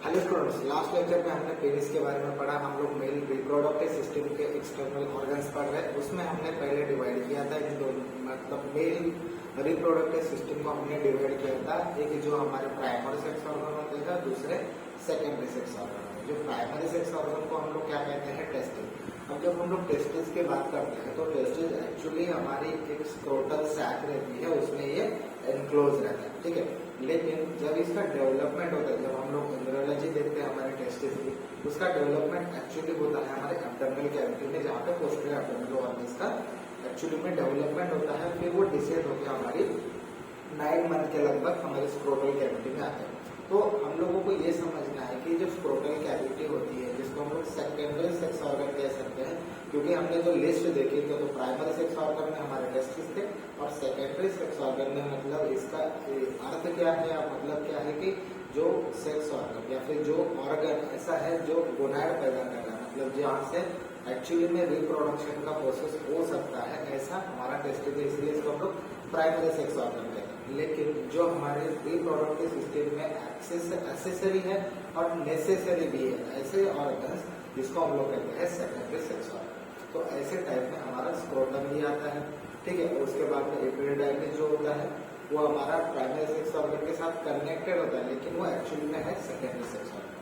Hello students, last lecture में हमने penis के बारे में पढ़ा। हम लोग मेल रिप्रोडक्टिव सिस्टम के एक्सटर्नल ऑर्गन्स पढ़ रहे हैं। उसमें हमने पहले डिवाइड किया था इन दो, मतलब मेल रिप्रोडक्टिव सिस्टम को हमने डिवाइड किया था। एक जो हमारे प्राइमरी सेक्स ऑर्गन होते हैं, दूसरे सेकेंडरी सेक्स ऑर्गन। जो प्राइमरी सेक्स ऑर्गन को हम लोग क्या कहते हैं, टेस्टिस। अब जब हम लोग टेस्टिस की बात करते हैं तो टेस्टिस एक्चुअली हमारी एक स्क्रोटल सैक रहती है, उसमें ये एनक्लोज रहता है, ठीक है। लेकिन जब इसका डेवलपमेंट होता है, जब हम लोग एम्ब्रियोलॉजी देखते हैं हमारे टेस्टिस की, उसका डेवलपमेंट एक्चुअली होता है हमारे एब्डोमिनल कैविटी में, जहाँ पे पोस्टीरियर एब्डोमिनल ऑर्गन्स का एक्चुअली में डेवलपमेंट होता है। फिर वो डिसेंड होकर हमारी 9 मंथ के लगभग हमारे स्क्रोटल कैविटी में आते हैं। तो हम लोगों को ये समझना है कि जो स्क्रोटल कैविटी होती है, जिसको हम लोग सेकेंडरी सेक्स ऑर्गन कह सकते हैं, क्योंकि हमने जो लिस्ट देखी थी तो प्राइमरी सेक्स ऑर्गन में हमारे टेस्टिस थे और सेकेंडरी सेक्स ऑर्गन में, मतलब इसका अर्थ क्या है, मतलब क्या है कि जो सेक्स ऑर्गन या फिर जो ऑर्गन ऐसा है जो गोनाड पैदा कर रहा है, मतलब जहाँ से एक्चुअली में रिप्रोडक्शन का प्रोसेस हो सकता है, ऐसा हमारा टेस्टिस है, इसलिए इसको हम लोग प्राइमरी सेक्स ऑर्गन कहते हैं। लेकिन जो हमारे रिप्रोडक्टिव सिस्टम में एक्सेसरी है और नेसेसरी भी है, ऐसे ऑर्गन्स जिसको हम लोग कहते हैं सेकेंडरी सेक्स ऑर्गन। तो ऐसे टाइप में हमारा स्क्रोटम भी आता है, ठीक है। और उसके बाद में एपिडिडाइमिस जो होता है वो हमारा प्राइमरी सेक्स ऑर्गन के साथ कनेक्टेड होता है, लेकिन वो एक्चुअली में है सेकेंडरी सेक्स ऑर्गन।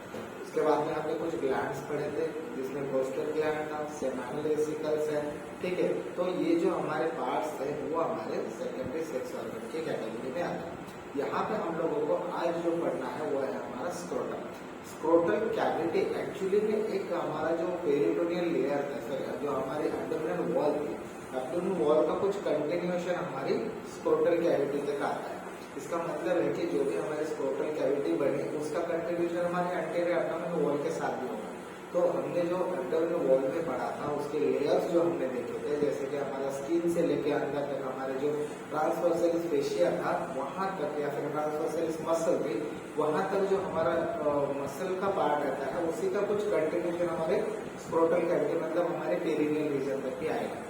उसके बाद में हमने कुछ ग्लैंड्स पढ़े थे, जिसमें प्रोस्टेट ग्लैंड था, सेमाइनल वेसिकल्स है, ठीक है। तो ये जो हमारे पार्ट्स है वो हमारे सेकेंडरी सेक्स ऑर्गन की कैटेगरी में आता है। यहाँ पे हम लोगों को आज जो पढ़ना है वो है हमारा स्क्रोटम। स्क्रोटल कैविटी एक्चुअली में एक हमारा जो पेरिटोनियल लेयर है, जो हमारी एब्डोमिनल वॉल थी, एब्डोमिनल वॉल का कुछ कंटिन्यूएशन हमारी स्क्रोटल कैविटी तक आता है। इसका मतलब है कि जो भी हमारी स्क्रोटल कैविटी बनी उसका कंट्रीब्यूशन हमारे एंटीरियर एब्डोमिनल वॉल के साथ भी होगा। तो हमने जो एब्डोमिनल वॉल में पढ़ा था उसके लेयर्स जो हमने देखे थे, जैसे कि हमारा स्किन से लेके अंदर तक हमारे जो ट्रांसवर्सलिस फेशिया था वहां तक, या फिर ट्रांसवर्सलिस मसल थी वहां तक, जो हमारा मसल का पार्ट रहता है उसी का कुछ कंट्रीब्यूशन हमारे स्क्रोटल कैविटी, मतलब हमारे पेरिनियल रीजन तक भी आएगा।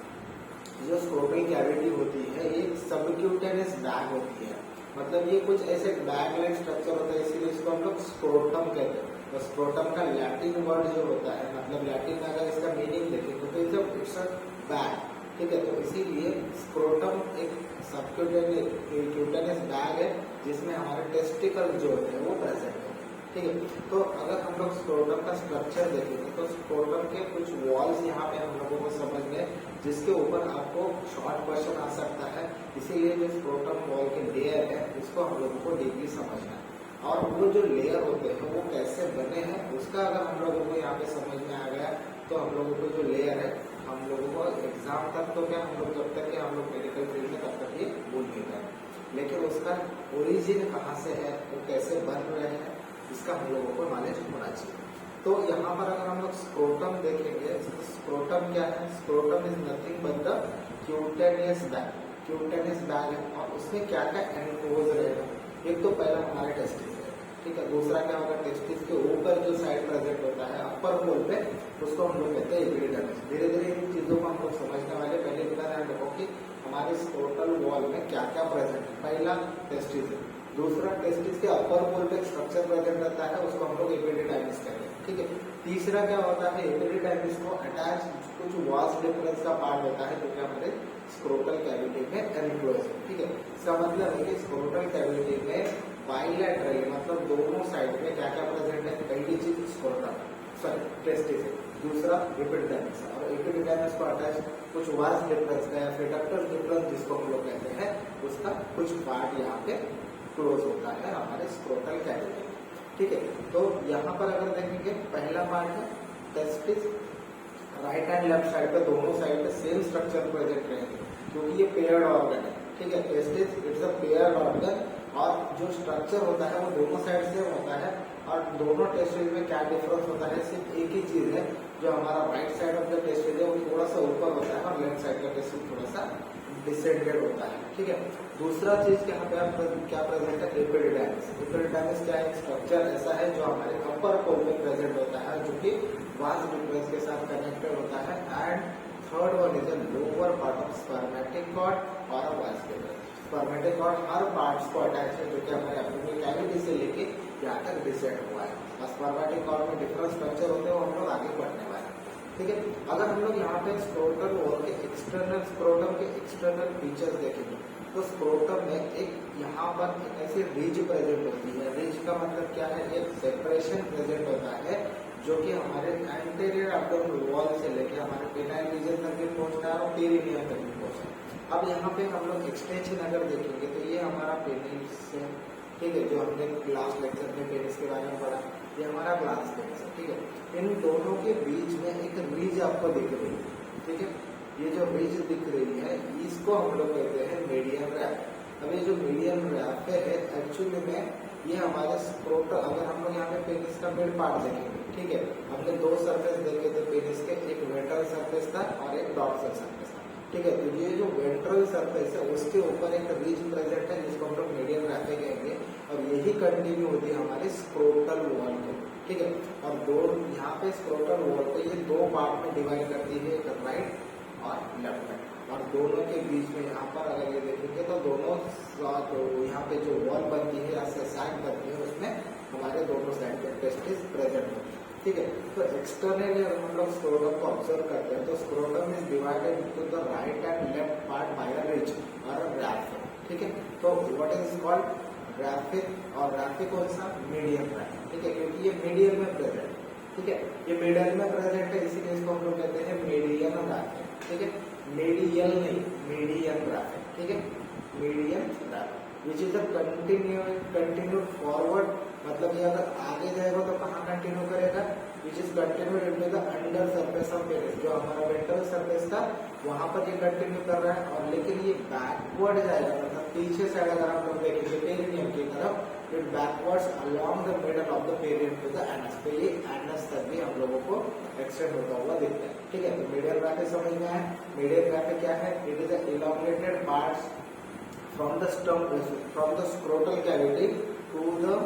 जो स्क्रोटल कैविटी होती है ये सबक्यूटेनियस बैग होती है, मतलब ये कुछ ऐसे बैग लाइक स्ट्रक्चर होता है, इसीलिए इसको हम लोग स्क्रोटम कहते हैं। तो स्क्रोटम का लैटिन वर्ड जो होता है, मतलब लैटिन में अगर इसका मीनिंग देखें तो इट्स अ बैग, ठीक है। तो इसीलिए स्क्रोटम एक सबक्यूटेनियस बैग है जिसमें हमारे टेस्टिकल जो होते हैं वो प्रेजेंट है, ठीक है। तो अगर हम लोग स्क्रोटम का स्ट्रक्चर देखेंगे तो स्क्रोटम के कुछ वॉल्स यहाँ पे हम लोगों को समझ गए, जिसके ऊपर आपको शॉर्ट क्वेश्चन आ सकता है। इसीलिए जो स्क्रोटम वॉल के लेयर है उसको हम लोगों को डीपली समझना है, और वो जो लेयर होते हैं वो कैसे बने हैं उसका अगर हम लोगों को यहाँ पे समझ में आ गया तो हम लोगों को जो लेयर है हम लोगों को एग्जाम तक तो क्या, हम लोग जब तक कि हम लोग मेडिकल फील्ड में तब तक ये भूल नहीं पाए, लेकिन उसका ओरिजिन कहाँ से है, वो कैसे बन रहे हैं, इसका हम लोगों को नॉलेज होना चाहिए। तो यहाँ पर अगर हम लोग स्क्रोटम देखेंगे, स्क्रोटम क्या है, scrotum is nothing but the cutaneous bag. Cutaneous bag है और उसमें क्या क्या एनक्लोज रहेगा। एक तो पहला हमारे टेस्टिस है, ठीक है। दूसरा क्या होगा, टेस्टिस के ऊपर जो साइड प्रेजेंट होता है अपर पोल पे, उसको हम लोग कहते हैं एपिडिडर्मिस। धीरे धीरे इन चीजों को हम लोग समझने वाले। पहले इतना ध्यान रखो कि हमारे स्क्रोटल वॉल में क्या क्या प्रेजेंट है। पहला टेस्टिस है, दूसरा टेस्टिस के अपर पोल पे स्ट्रक्चर प्रेजेंट रहता है, उसको हम लोग एपिडिडाइमिस कहते हैं, ठीक है। तीसरा क्या होता है, एपिडिडाइमिस को अटैच कुछ वास डिफरेंस का पार्ट होता है जो कि हमारे स्क्रोटल कैविटी में एनक्लोज है, ठीक है। इसका मतलब है कि स्क्रोटल कैविटी में बाइलैटरली, मतलब दोनों साइड में क्या क्या प्रेजेंट है, पहली चीज स्क्रोटम सॉरी टेस्टिस है, दूसरा एपिडिडाइमिस, और एपिडिडाइमिस को अटैच कुछ वास डिफरेंस का या फिर डक्टल डिफरेंस जिसको हम लोग कहते हैं, उसका कुछ पार्ट यहाँ पे क्लोज होता है हमारे स्क्रोटल कैविटी, ठीक है। तो यहाँ पर अगर देखेंगे पहला पार्ट है testis, right and left side पे दोनों साइड पे सेम स्ट्रक्चर प्रेजेंट रहेंगे क्योंकि ये पेयर्ड ऑर्गन है, ठीक है। Testis it's a paired organ, और जो स्ट्रक्चर होता है वो दोनों साइड से होता है। और दोनों टेस्टिस में क्या डिफरेंस होता है, सिर्फ एक ही चीज है, जो हमारा right side of the testis है वो थोड़ा सा ऊपर होता है और लेफ्ट साइड का टेस्टिस थोड़ा सा डिसेंडेड होता है, ठीक है। दूसरा चीज यहाँ पे क्या प्रेजेंट है, एपिडिडाइमिस। एपिडिडाइमिस क्या है, स्ट्रक्चर ऐसा है जो हमारे अपर पोल में प्रेजेंट होता है, जो कि वास डिफरेंस के साथ कनेक्टेड होता है। And third one is a lower part of spermatic cord और वास डिफरेंस। स्पर्मेटिक कॉर्ड हर पार्ट्स को अटैच है जो कि हमारे एब्डोमिनल कैविटी से लेके यहाँ तक डिसेंड हुआ है। और स्पर्मेटिक कॉर्ड में डिफरेंट स्ट्रक्चर होते हैं, वो हम लोग आगे बढ़ने वाले हैं। ठीक है, अगर हम लोग यहाँ पे स्क्रोटल वॉल के एक्सटर्नल स्क्रोटम के एक्सटर्नल फीचर्स देखेंगे तो स्क्रोटम में एक यहाँ पर एक ऐसी रिज प्रेजेंट होती है। रिज का मतलब क्या है, एक सेपरेशन प्रेजेंट होता है जो कि हमारे एंटीरियर एब्डोमिनल वॉल से लेके हमारे पेनाइल रीजन तक भी पहुंचता है और पेरिनियम तक भी पहुंचता है। अब यहाँ पे हम लोग एक्सटेंशन अगर देखेंगे तो ये हमारा पेनिस है, ठीक है, जो हमने लास्ट लेक्चर में पेनिस के बारे में पढ़ा, ये हमारा ग्लास पेनिस है। ठीक है, इन दोनों के बीच में एक रिज आपको दिख रही है। ठीक है, ये जो रिज दिख रही है इसको हम लोग कहते हैं मीडियम रैप। अब ये जो मीडियम रैप है एक्चुअली में ये हमारे स्क्रोटल, अगर हम लोग यहाँ पे पेनिस का मिड पार्ट देखेंगे, ठीक है, हमने दो सरफेस देखे थे पेनिस के, एक वेंट्रल सरफेस था और एक डॉर्सल सरफेस था। ठीक है, तो ये जो वेंट्रल सरफेस है उसके ऊपर एक रिज प्रेजेंट है जिसको हम लोग मीडियम रैप कहेंगे और यही कंटिन्यू होती है हमारी स्क्रोटल वॉल को। ठीक है, और दो यहाँ पे स्क्रोटल वॉल को ये दो पार्ट में डिवाइड करती है, एक राइट और लेफ्ट में, और दोनों के बीच में यहाँ पर अगर ये देखेंगे तो दोनों तो यहाँ पे जो वॉल बनती है या साइड बनती है उसमें हमारे दोनों साइड पे टेस्टिस प्रेजेंट होती है। ठीक है, तो एक्सटर्नली अगर हम लोग स्क्रोटम को ऑब्जर्व करते हैं तो scrotum is divided into the right and left part by a ridge और ग्राफिक। ठीक है, तो व्हाट इज कॉल्ड ग्राफिक, और ग्राफिक कौन सा, मीडियम ग्राफिक। ठीक है, क्योंकि ये मीडियम में प्रेजेंट है। ठीक है, ये मिडल में प्रेजेंट है इसीलिए इसको हम लोग कहते हैं मीडियम ग्राफिक। ठीक है, मीडियल नहीं, मीडियम ग्राफिक। ठीक है, medium graphic which is a continue forward, मतलब ये अगर आगे जाएगा तो कहाँ कंटिन्यू करेगा, which is continue into the under surface of penis. जो हमारा वेंट्रल सरफेस था वहां पर ये कंटिन्यू कर रहा है, और लेकिन ये बैकवर्ड जाएगा, मतलब पीछे साइड अगर आप लोग देखेंगे पेरिनियम की तरफ, it backwards along the middle of the perineum to the anus. तो ये एनस तक भी हम लोगों को एक्सटेंड होता हुआ दिखता है। ठीक है, तो मीडियल ग्राफिक समझ में है। मीडियल ग्राफिक क्या है, it is elongated parts from the stump, from the scrotal cavity to the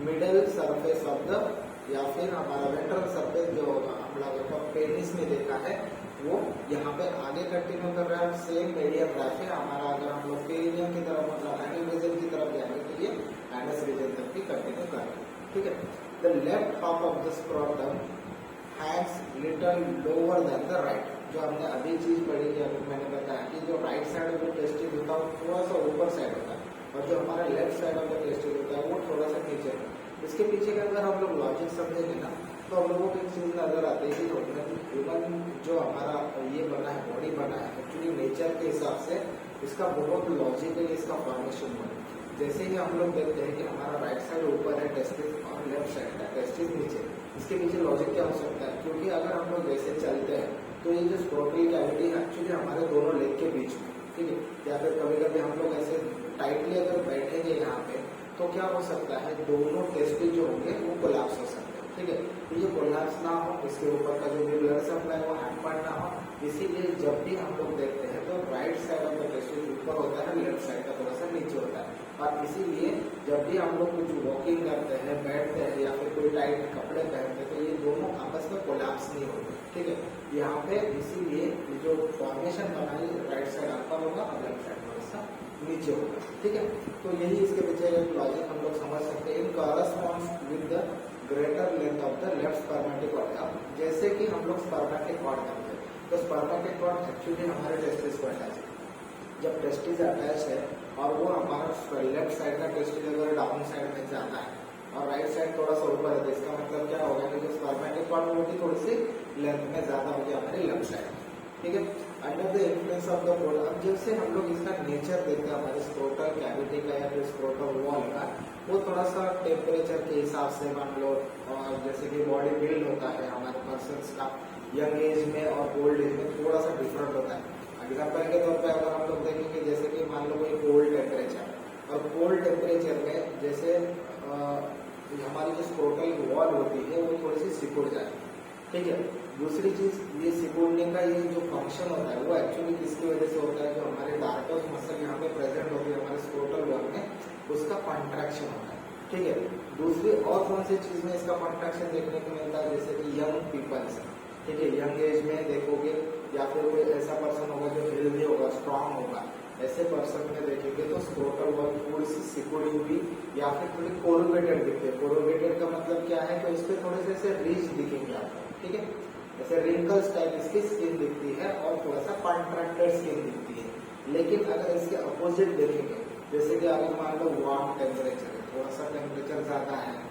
middle surface of the, या फिर हमारा वेंट्रल सरफेस जो होगा हम लोग पेनिस में देखा है वो यहाँ पे आगे कंटिन्यू कर रहा है। सेम मीडियम ग्राफिक हमारा अगर हम लोग पेरिनियम की तरफ, मतलब एनल रीजन की तरफ जाएंगे तो ये एनस रीजन तक भी कंटिन्यू कर रहा है। ठीक है, the left half of the scrotum Hanks little lower than the right. जो हमने अभी चीज पढ़ी थी, अभी मैंने बताया कि जो right side of the testis होता है थोड़ा सा ऊपर साइड होता है, और जो हमारा left side of the testis होता है वो थोड़ा सा नीचे होता है। इसके पीछे का अगर हम लोग लॉजिक समझेंगे ना तो हम लोगों को एक चीज नजर आती है कि ह्यूमन जो हमारा ये बना है, बॉडी बना है, एक्चुअली नेचर के हिसाब से इसका बहुत लॉजिकली इसका फॉर्मेशन बना। जैसे ही हम लोग देखते हैं कि हमारा राइट साइड ऊपर है टेस्टिस और लेफ्ट साइड का टेस्टिस नीचे, इसके पीछे लॉजिक क्या हो सकता है, क्योंकि अगर हम लोग जैसे चलते हैं तो ये जो स्क्रोटल कैविटी है एक्चुअली हमारे दोनों लेग के बीच में, ठीक है, या फिर कभी कभी हम लोग ऐसे टाइटली अगर बैठेंगे यहाँ पे तो क्या हो सकता है, दोनों टेस्टिस जो होंगे वो कोलैप्स हो सकते हैं। ठीक है, तो ये कोलैप्स ना हो, इसके ऊपर का जो भी ब्लड सप्लाई है वो हैम्पर्ड ना हो, इसीलिए जब भी हम लोग देखते हैं तो right side of the testis ऊपर होता है, लेफ्ट साइड का थोड़ा सा नीचे होता है। और इसीलिए जब भी हम लोग कुछ वॉकिंग करते हैं, बैठते हैं या फिर कोई टाइट कपड़े पहनते हैं तो ये दोनों आपस में कोलैप्स नहीं होते। ठीक है, यहाँ पे इसीलिए जो फॉर्मेशन बना है राइट साइड अपर होगा और लेफ्ट साइड थोड़ा सा नीचे होगा। ठीक है, तो यही इसके पीछे एक लॉजिक हम लोग समझ सकते हैं। In corresponds with the greater length of the left spermatic cord. जैसे कि हम लोग स्पर्मेटिक कॉर्ड करते हैं तो स्पर्मेटिक कॉर्ड एक्चुअली हमारे टेस्टिस को अटैच है। जब टेस्टिस अटैच है और वो हमारा लेफ्ट साइड का टेस्टिस अगर डाउन साइड में जाना है और राइट साइड थोड़ा सा ऊपर है तो इसका मतलब क्या होगा कि जो स्पर्मेटिक कॉर्ड होगी थोड़ी सी लेंथ में ज्यादा होगी हमारी लेफ्ट साइड। ठीक है, under the influence of the cold, अब जैसे हम लोग इसका नेचर देखते हैं हमारे स्क्रोटल कैविटी का या फिर स्क्रोटल वॉल का, वो थोड़ा सा टेम्परेचर के हिसाब से मान लो, और जैसे कि बॉडी बिल्ड होता है हमारे पर्सन का यंग एज में और ओल्ड एज में थोड़ा सा डिफरेंट होता है। एग्जाम्पल के तौर पर अगर हम लोग देखेंगे जैसे कि मान लो कोई कोल्ड टेम्परेचर, और कोल्ड टेम्परेचर में जैसे हमारी जो स्क्रोटल वॉल होती है वो थोड़ी सी सिकुड़ जाती है। ठीक है, दूसरी चीज ये सिकुड़ने का ये जो फंक्शन होता है वो एक्चुअली किसकी वजह से होता है, जो हमारे डार्कस मसल यहाँ पे प्रेजेंट होती है हमारे स्क्रोटल वॉल में, उसका कॉन्ट्रैक्शन होता है। ठीक है, दूसरी और कौन सी चीज में इसका कॉन्ट्रैक्शन देखने को मिलता है, जैसे कि यंग पीपल्स, ठीक है, यंग एज में देखोगे या फिर कोई ऐसा पर्सन होगा जो हेल्दी होगा, स्ट्रांग होगा, ऐसे पर्सन में देखेंगे तो स्क्रोटल वॉल थोड़ी सी सिकुड़ी हुई या फिर थोड़ी कोरुगेटेड दिखती है। कोरुगेटेड का मतलब क्या है, तो इस पे थोड़े से ऐसे रीच दिखेंगे आपको, ठीक है, ऐसे रिंकल्स टाइप इसकी स्किन दिखती है और थोड़ा सा कॉन्ट्रैक्टेड स्किन दिखती है। लेकिन अगर इसके अपोजिट देखेंगे, जैसे कि अगर मान लो वार्म टेम्परेचर है, थोड़ा सा टेम्परेचर ज्यादा है,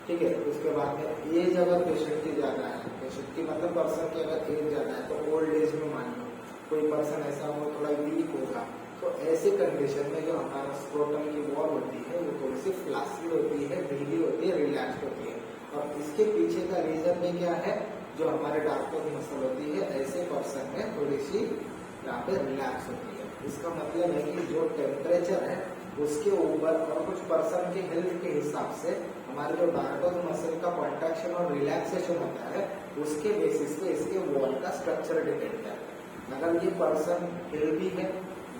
ठीक है, उसके बाद में एज अगर पेशेंट की ज्यादा है, पेशेंट की मतलब पर्सन की अगर एज ज्यादा है, तो ओल्ड एज में मान लो कोई पर्सन ऐसा हो थोड़ा वीक होगा, तो ऐसे कंडीशन में जो हमारा स्क्रोटम की वॉल होती है वो थोड़ी सी फ्लासी होती है, ढीली होती है, रिलैक्स होती है। और इसके पीछे का रीजन में क्या है, जो हमारे डार्कोज मसल होती है, ऐसे पर्सन में थोड़ी सी यहाँ पे रिलैक्स होती है। इसका मतलब है कि जो टेम्परेचर है उसके ऊपर और कुछ पर्सन के हेल्थ के हिसाब से हमारे जो डार्कोज मसल का कॉन्ट्रैक्शन और रिलैक्सेशन होता है, उसके बेसिस पे इसके वॉल का स्ट्रक्चर डिपेंड करता है। अगर ये पर्सन हेल्दी है,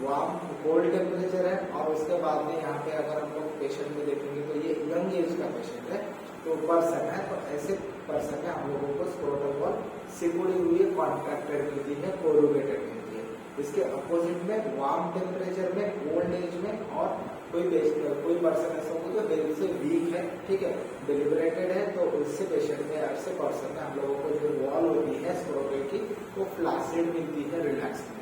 वार्म कोल्ड टेम्परेचर है, और उसके बाद में यहाँ पे अगर हम लोग पेशेंट में देखेंगे तो ये यंग एज का पेशेंट है, तो पर्सन है, तो ऐसे पर्सन में हम लोगों को स्क्रोटल वॉल सिकुड़ी हुई कॉन्ट्रैक्टेड मिलती है, कोरुगेटेड मिलती है। इसके अपोजिट में वार्म टेम्परेचर में, ओल्ड एज में, और कोई पर्सन ऐसा होगा जो हेल्थ से वीक है, ठीक है, डिलिबरेटेड है, तो उससे पेशेंट में, ऐसे पर्सन में हम लोगों को जो वॉल होती है स्क्रोटल की वो फ्लासिड मिलती है, रिलैक्स में।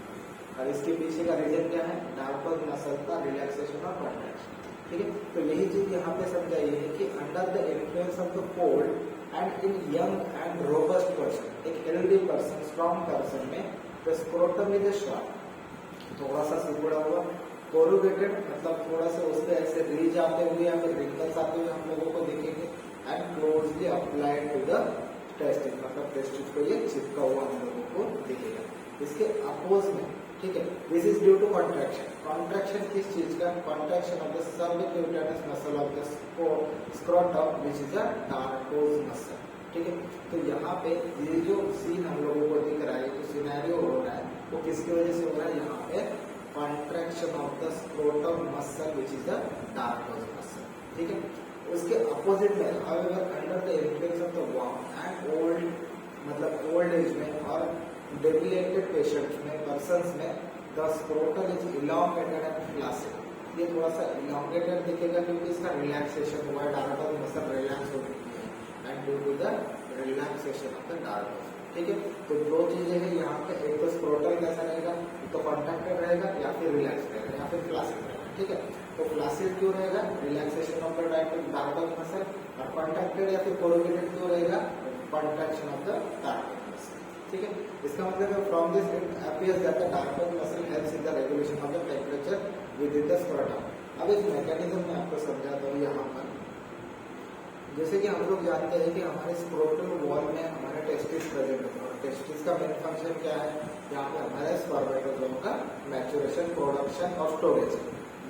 और इसके पीछे का रीजन क्या है, डार्कोज मसल का रिलैक्सेशन और कॉन्ट्रैक्शन, ठीक है। तो यही चीज यहाँ पे समझाई है कि under the influence of the cold and in young and robust person, एक हेल्दी पर्सन, स्ट्रॉन्ग पर्सन में द स्क्रोटम इज शॉर्ट, थोड़ा सा सिकुड़ा हुआ, कोरुगेटेड मतलब थोड़ा सा उस पर ऐसे रीच आते हुए या फिर रिंकल्स आते हुए हम लोगों को दिखेंगे, and closely applied to the testis, मतलब टेस्टिस को ये चिपका हुआ हम लोगों को दिखेगा। इसके अपोज में, ठीक है, this is due to contraction. Contraction किस चीज का, contraction of the subcutaneous muscle of the scrotum which is a dartos muscle, ठीक है। तो यहाँ पे ये जो सीन हम लोगों को दिख रहा है, जो सिनेरियो हो रहा है, वो किसकी वजह से हो रहा है, यहाँ पे contraction of the scrotum muscle which is a dartos muscle, ठीक है। उसके अपोजिट में however under the influence of the warm and old, मतलब ओल्ड एज में और डेबिलेटेड पेशेंट्स में, पर्सन्स में, the scrotal is elongated and flaccid. ये थोड़ा सा इलॉन्गेटेड दिखेगा क्योंकि इसका रिलैक्सेशन हुआ है, डार्कोज मसल रिलैक्स हो रही है, and due to the relaxation of the dartos, ठीक है। तो दो चीजें हैं यहाँ पे, एक तो स्क्रोटल कैसा रहेगा, तो कॉन्ट्रैक्टेड रहेगा या फिर रिलैक्स रहेगा या फिर फ्लासिड रहेगा, ठीक है। तो फ्लासिड क्यों रहेगा, relaxation of the dartos muscle, और कॉन्ट्रैक्टेड या फिर कोरुगेटेड क्यों रहेगा, contraction of the dartos muscle, ठीक है। इसका मतलब है from this it appears that the dartos muscle helps in the regulation of the temperature within the scrotum. अब इस मैकेनिज्म में आपको समझाता हूँ यहाँ पर। जैसे कि हम लोग जानते हैं कि हमारे स्क्रोटल वॉल में हमारे टेस्टिस प्रेजेंट होता है, और टेस्टिस का मेन फंक्शन क्या है, यहाँ पे हमारे स्पर्मेटोजोम का मैच्योरेशन, प्रोडक्शन और स्टोरेज।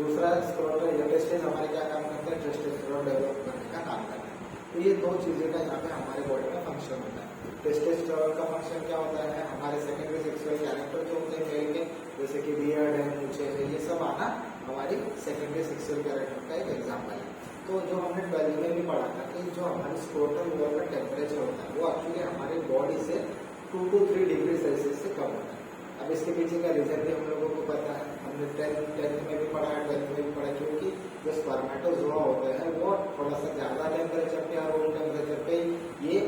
दूसरा स्क्रोटल या टेस्टिस हमारे क्या काम करते हैं, टेस्टोस्टेरोन डेवलप करने का काम करते हैं। तो ये दो चीजें का यहाँ पे हमारे बॉडी में फंक्शन होता है। टेस्टोस्टेरोन का फंक्शन क्या होता है, हमारे सेकेंडरी सेक्सुअल कैरेक्टर जो होते हैं मेल के, जैसे कि बियर्ड है, मूछें है, ये सब आना हमारी सेकेंडरी सेक्सुअल कैरेक्टर का एक एग्जाम्पल है। तो जो हमने 12th में भी पढ़ा था कि जो हमारे स्क्रोटल वॉल का टेम्परेचर होता है वो एक्चुअली हमारी बॉडी से 2 to 3 डिग्री सेल्सियस से कम होता है। अब इसके पीछे का रीजन भी हम लोगों को पता है, हमने 10th में भी पढ़ा है, 12th में भी पढ़ा, क्योंकि जो स्पर्मेटोजोआ होते हैं वो थोड़ा सा ज्यादा टेम्परेचर पे और रूम टेम्परेचर पे ये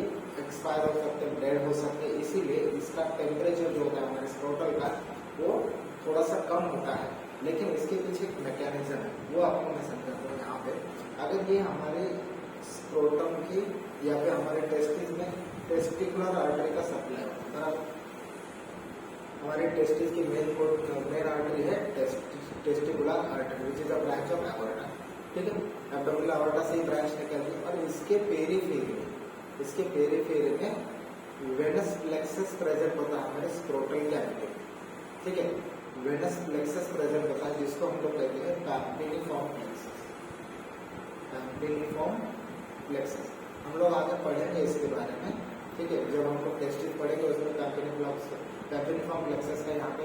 एक्सपायर हो सकते हैं, डेड हो सकते हैं, इसीलिए इसका टेम्परेचर जो होता है हमारे स्क्रोटल का वो थोड़ा सा कम होता है। लेकिन इसके पीछे एक मैकेनिज्म है, वो आपको मैं समझाता हूँ यहाँ पे। अगर ये हमारे स्क्रोटम की या फिर हमारे टेस्टिस में टेस्टिकुलर आर्टरी का सप्लाई होता है, हमारे टेस्टिस की मेन आर्टरी है testicular artery which is a branch of aorta, ठीक है। एब्डोमिनल एओर्टा से ही ब्रांच निकलती है, और इसके पेरीफेरी में वेनस प्लेक्सस प्रेजेंट होता है हमारे स्क्रोटल कैविटी, ठीक है। वेनस प्लेक्सस प्रेजेंट होता है जिसको हम लोग कहते हैं पैम्पिलिफॉर्म प्लेक्सस, पैम्पिलिफॉर्म प्लेक्सस। हम लोग आगे पढ़ेंगे इसके बारे में, ठीक है। जब हम लोग टेस्टिस पढ़ेंगे उसमें पैम्पिलिफॉर्म प्लेक्सस का यहाँ पे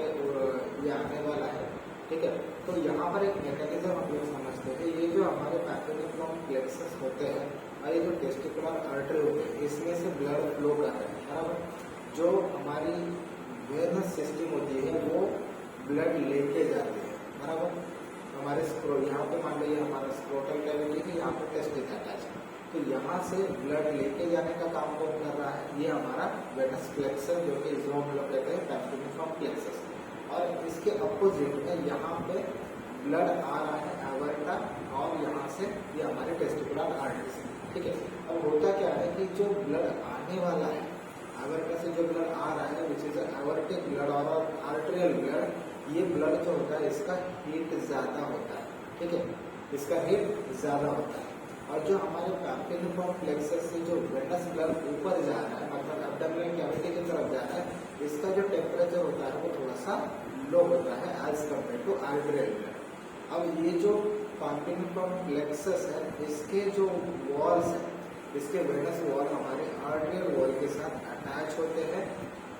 ये आने वाला है, ठीक है। तो यहाँ पर एक मैकेनिज्म हम लोग समझते हैं, ये जो हमारे पैम्पिलिफॉर्म प्लेक्सस होते हैं और ये जो टेस्टिकुलर आर्टरी होते हैं, इसमें से ब्लड फ्लो कर रहे हैं, बराबर। जो हमारी वेनस सिस्टम होती है वो ब्लड लेके जाती है, बराबर। हमारे यहाँ पे मान लीजिए हमारा स्क्रोटल कैविटी है, यहाँ पे टेस्टिस अटैच है, तो यहाँ से ब्लड लेके जाने का काम कौन कर रहा है, ये हमारा वेनस फ्लेक्सर, जो कि इसको हम लोग कहते हैं पैम्पिलिफॉर्म प्लेक्सस। और इसके अपोजिट में यहाँ पे ब्लड आ रहा है एवर्टा, और यहाँ से ये हमारे टेस्टिकुलर आर्टरीज, ठीक है। अब होता क्या है कि जो ब्लड आने वाला है एवर्टा से, जो ब्लड आ रहा है विच इज एवर्टिक ब्लड और आर्टेरियल ब्लड, ये ब्लड जो होता है इसका हीट ज़्यादा होता है, ठीक है, इसका हीट ज़्यादा होता है। और जो हमारे पैम्पिलिफॉर्म प्लेक्सस से जो वेनस ब्लड ऊपर जा रहा है, मतलब एब्डोमिनल कैविटी की तरफ जा रहा है, इसका जो टेम्परेचर होता है वो थोड़ा सा लो होता है as compare to arterial blood. अब ये जो पैम्पिलिफॉर्म प्लेक्सस है, इसके जो वॉल्स है, इसके वेनस वॉल हमारे आर्टेरियल वॉल के साथ अटैच होते हैं,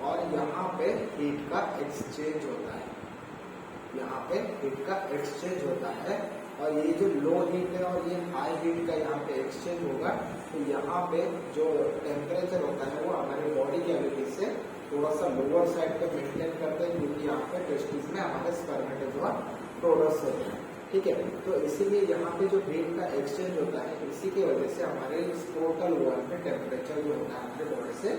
और यहाँ पे हीट का एक्सचेंज होता है, यहाँ पे हीट का एक्सचेंज होता है। और ये जो लो हीट है और ये हाई हीट का यहाँ पे एक्सचेंज होगा, तो यहाँ पे जो टेम्परेचर होता है वो हमारे बॉडी कैविटी से थोड़ा सा लोअर साइड पे मेंटेन करते हैं, क्योंकि यहाँ पे टेस्टिस में हमारे स्पर्मेटोजोआ प्रोड्यूस होते हैं, ठीक है। तो इसीलिए यहाँ पे जो हीट का एक्सचेंज होता है, इसी की वजह से हमारे स्क्रोटल वॉल में टेम्परेचर जो होता है हमारे बॉडी से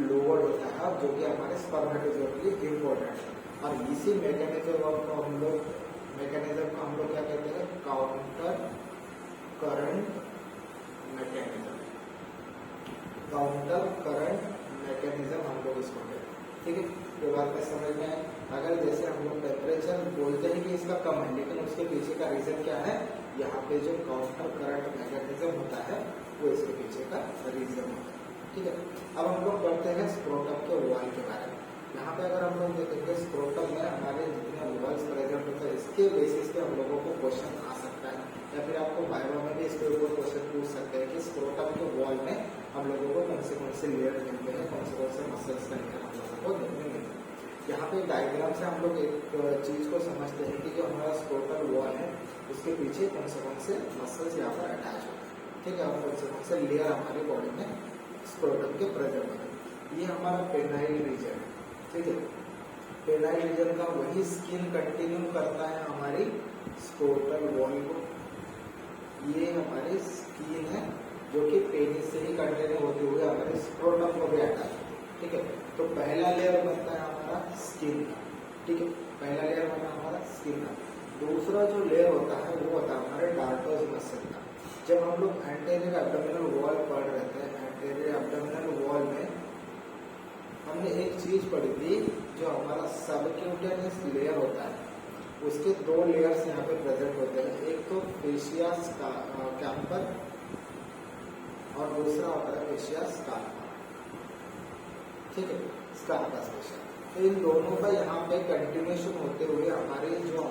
लोअर होता है, जो कि हमारे स्पर्मेटोजोआ के लिए इम्पोर्टेंट है। और इसी मैकेनिज्म को हम लोग क्या कहते हैं, counter current mechanism, counter current mechanism हम लोग इसको कहते हैं, ठीक है। ये बात में समझ में आए। अगर जैसे हम लोग टेम्परेचर बोलते हैं कि इसका कम है, लेकिन उसके पीछे का रीजन क्या है, यहाँ पे जो काउंटर करंट मैकेनिज्म होता है वो इसके पीछे का रीजन होता है, ठीक है। अब हम लोग बढ़ते हैं स्क्रोटम के वॉल के बारे में। यहाँ पे अगर हम लोग देखेंगे स्क्रोटम में हमारे जितने वॉल्स प्रेजेंट होते हैं, इसके बेसिस पे हम लोगों को क्वेश्चन आ सकता है, या फिर आपको बायो में भी इसके ऊपर क्वेश्चन पूछ सकते हैं कि स्क्रोटम के वॉल में हम लोगों को कौन से लेयर मिलते हैं, कौन से मसल्स का लेयर हम लोगों को देखने मिलते हैं। यहाँ पे डायग्राम से हम लोग एक चीज को समझते हैं कि जो हमारा स्क्रोटल वॉल है उसके पीछे कौन से मसल्स यहाँ पर अटैच होते हैं, ठीक है, और कौन से लेयर हमारी बॉडी में स्क्रोटम के प्रेजेंट होते हैं। ये हमारा पेनाइल रीजन है, ठीक है। पेनाइल रीजन का वही स्किन कंटिन्यू करता है हमारी स्क्रोटल वॉल को। ये हमारी स्किन है जो कि पेनिस से ही कंटिन्यू होते हुए हमारे स्क्रोटम को भी अटैच है, ठीक है। तो पहला लेयर बनता है हमारा स्किन का, ठीक है, पहला लेयर बनता है हमारा स्किन का। दूसरा जो लेयर होता है वो होता है हमारे डार्टोस मसल का। जब हम लोग एंटेरियर एब्डोमिनल वॉल पढ़ रहे थे, एंटेरियर एब्डोमिनल वॉल में हमने एक चीज पढ़ी थी, जो हमारा सबक्यूटेनियस लेयर होता है, उसके दो लेयर्स यहाँ पे प्रेजेंट होते हैं। एक तो फेशिया कैम्पर और दूसरा होता है फेशिया स्कार्पा, ठीक है, स्कार्पा फेशिया। तो इन दोनों का यहाँ पे कंटिन्यूएशन होते हुए हमारे जो